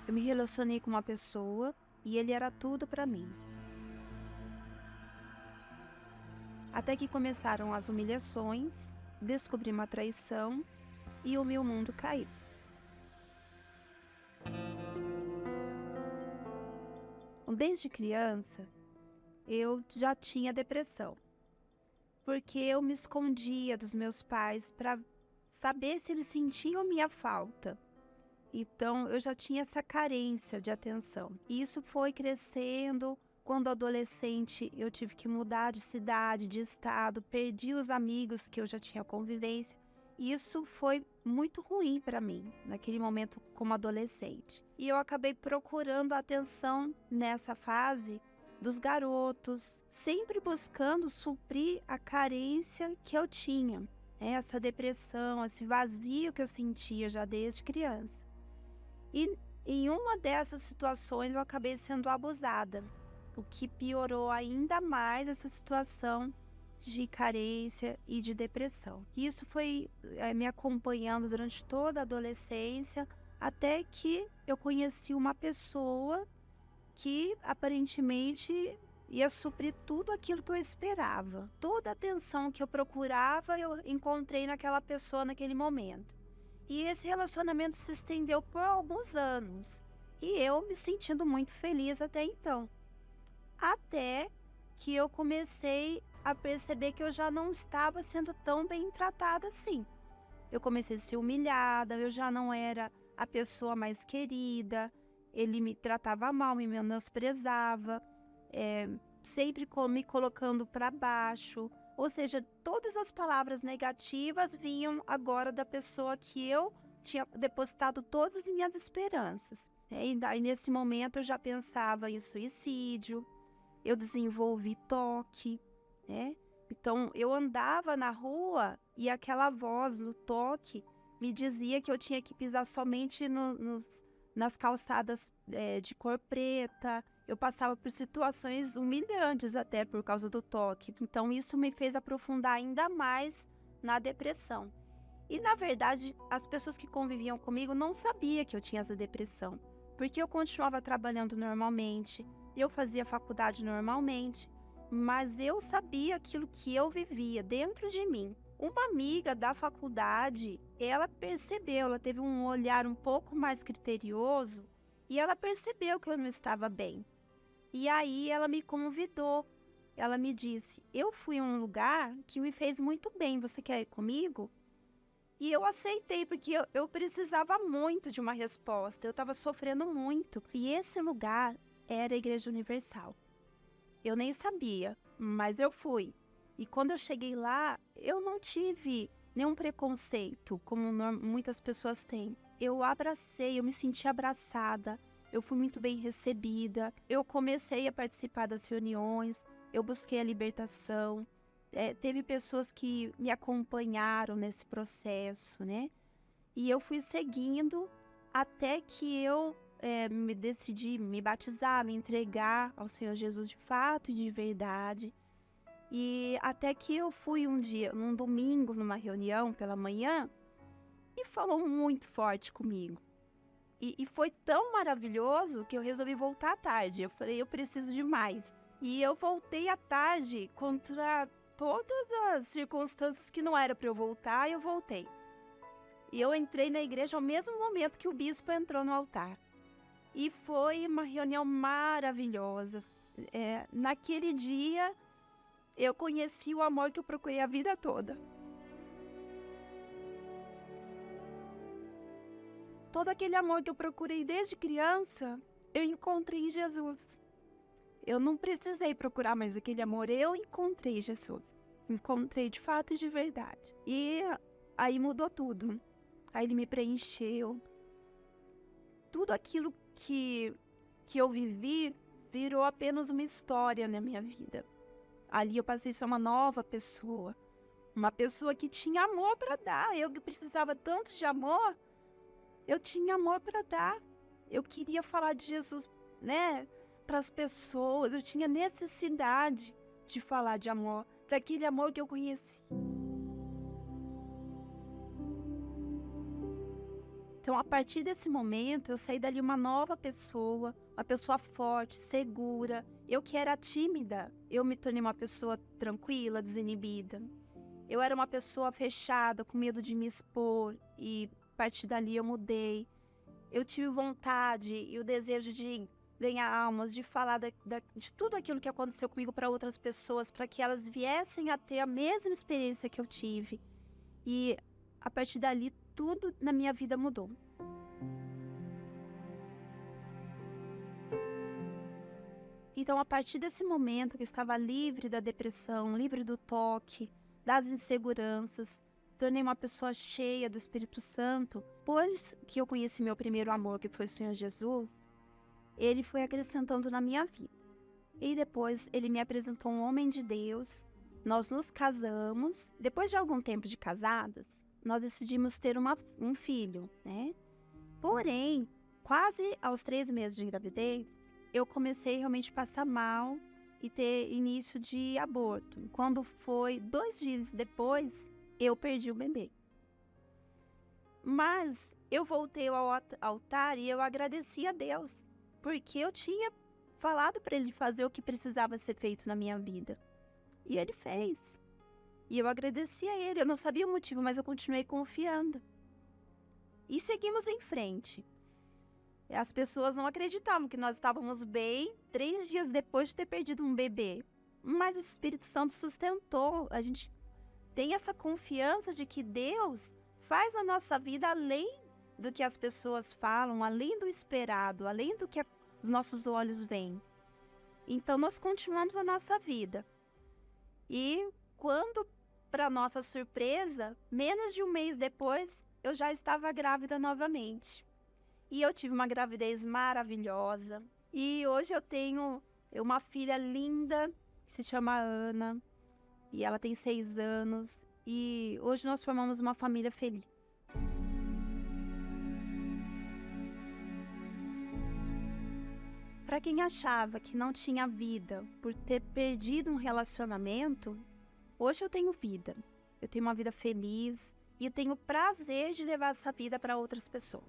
Eu me relacionei com uma pessoa e ele era tudo para mim. Até que começaram as humilhações, descobri uma traição e o meu mundo caiu. Desde criança, eu já tinha depressão, porque eu me escondia dos meus pais para saber se eles sentiam minha falta. Então, eu já tinha essa carência de atenção. E isso foi crescendo. Quando adolescente, eu tive que mudar de cidade, de estado, perdi os amigos que eu já tinha convivência. E isso foi muito ruim para mim, naquele momento como adolescente. E eu acabei procurando a atenção nessa fase dos garotos, sempre buscando suprir a carência que eu tinha. Essa depressão, esse vazio que eu sentia já desde criança. E em uma dessas situações eu acabei sendo abusada, o que piorou ainda mais essa situação de carência e de depressão. Isso foi me acompanhando durante toda a adolescência, até que eu conheci uma pessoa que aparentemente ia suprir tudo aquilo que eu esperava. Toda a atenção que eu procurava, eu encontrei naquela pessoa naquele momento. E esse relacionamento se estendeu por alguns anos. E eu me sentindo muito feliz até então. Até que eu comecei a perceber que eu já não estava sendo tão bem tratada assim. Eu comecei a ser humilhada, eu já não era a pessoa mais querida. Ele me tratava mal, me menosprezava, sempre me colocando para baixo. Ou seja, todas as palavras negativas vinham agora da pessoa que eu tinha depositado todas as minhas esperanças. E daí, nesse momento, eu já pensava em suicídio, eu desenvolvi toque, né? Então, eu andava na rua e aquela voz no toque me dizia que eu tinha que pisar somente nas calçadas de cor preta. Eu passava por situações humilhantes até por causa do toque. Então, isso me fez aprofundar ainda mais na depressão. E, na verdade, as pessoas que conviviam comigo não sabiam que eu tinha essa depressão, porque eu continuava trabalhando normalmente, eu fazia faculdade normalmente, mas eu sabia aquilo que eu vivia dentro de mim. Uma amiga da faculdade, ela percebeu, ela teve um olhar um pouco mais criterioso e ela percebeu que eu não estava bem. E aí ela me convidou, ela me disse, eu fui a um lugar que me fez muito bem, você quer ir comigo? E eu aceitei, porque eu precisava muito de uma resposta, eu estava sofrendo muito. E esse lugar era a Igreja Universal. Eu nem sabia, mas eu fui. E quando eu cheguei lá, eu não tive nenhum preconceito, como muitas pessoas têm. Eu abracei, eu me senti abraçada, eu fui muito bem recebida, eu comecei a participar das reuniões, eu busquei a libertação. Teve pessoas que me acompanharam nesse processo, né? E eu fui seguindo até que eu me decidi me batizar, me entregar ao Senhor Jesus de fato e de verdade. E até que eu fui um dia, num domingo, numa reunião pela manhã, e falou muito forte comigo. E foi tão maravilhoso que eu resolvi voltar à tarde. Eu falei, eu preciso de mais. E eu voltei à tarde contra todas as circunstâncias que não era para eu voltar, eu voltei. E eu entrei na igreja ao mesmo momento que o bispo entrou no altar. E foi uma reunião maravilhosa. Naquele dia, eu conheci o amor que eu procurei a vida toda. Todo aquele amor que eu procurei desde criança, eu encontrei em Jesus. Eu não precisei procurar mais aquele amor, eu encontrei Jesus. Encontrei de fato e de verdade. E aí mudou tudo. Aí ele me preencheu. Tudo aquilo que eu vivi virou apenas uma história na minha vida. Ali eu passei a ser uma nova pessoa. Uma pessoa que tinha amor para dar. Eu que precisava tanto de amor, eu tinha amor para dar. Eu queria falar de Jesus, né, para as pessoas. Eu tinha necessidade de falar de amor, daquele amor que eu conheci. Então, a partir desse momento, eu saí dali uma nova pessoa, uma pessoa forte, segura. Eu que era tímida, eu me tornei uma pessoa tranquila, desinibida. Eu era uma pessoa fechada, com medo de me expor, e a partir dali eu mudei. Eu tive vontade e o desejo de ganhar almas, de falar de tudo aquilo que aconteceu comigo para outras pessoas, para que elas viessem a ter a mesma experiência que eu tive. E a partir dali, tudo na minha vida mudou. Então, a partir desse momento que eu estava livre da depressão, livre do toque, das inseguranças, tornei uma pessoa cheia do Espírito Santo. Depois que eu conheci meu primeiro amor, que foi o Senhor Jesus, ele foi acrescentando na minha vida. E depois ele me apresentou um homem de Deus, nós nos casamos. Depois de algum tempo de casadas, nós decidimos ter um filho, né? Porém, quase aos 3 meses de gravidez, eu comecei realmente a passar mal e ter início de aborto. Quando foi 2 dias depois, eu perdi o bebê. Mas eu voltei ao altar e eu agradeci a Deus, porque eu tinha falado para ele fazer o que precisava ser feito na minha vida. E ele fez. E eu agradeci a ele. Eu não sabia o motivo, mas eu continuei confiando. E seguimos em frente. As pessoas não acreditavam que nós estávamos bem 3 dias depois de ter perdido um bebê. Mas o Espírito Santo sustentou. A gente tem essa confiança de que Deus faz a nossa vida além do que as pessoas falam, além do esperado, além do que os nossos olhos veem. Então, nós continuamos a nossa vida. E quando, para nossa surpresa, menos de um mês depois, eu já estava grávida novamente. E eu tive uma gravidez maravilhosa. E hoje eu tenho uma filha linda, que se chama Ana. E ela tem 6 anos. E hoje nós formamos uma família feliz. Para quem achava que não tinha vida por ter perdido um relacionamento, hoje eu tenho vida. Eu tenho uma vida feliz e eu tenho o prazer de levar essa vida para outras pessoas.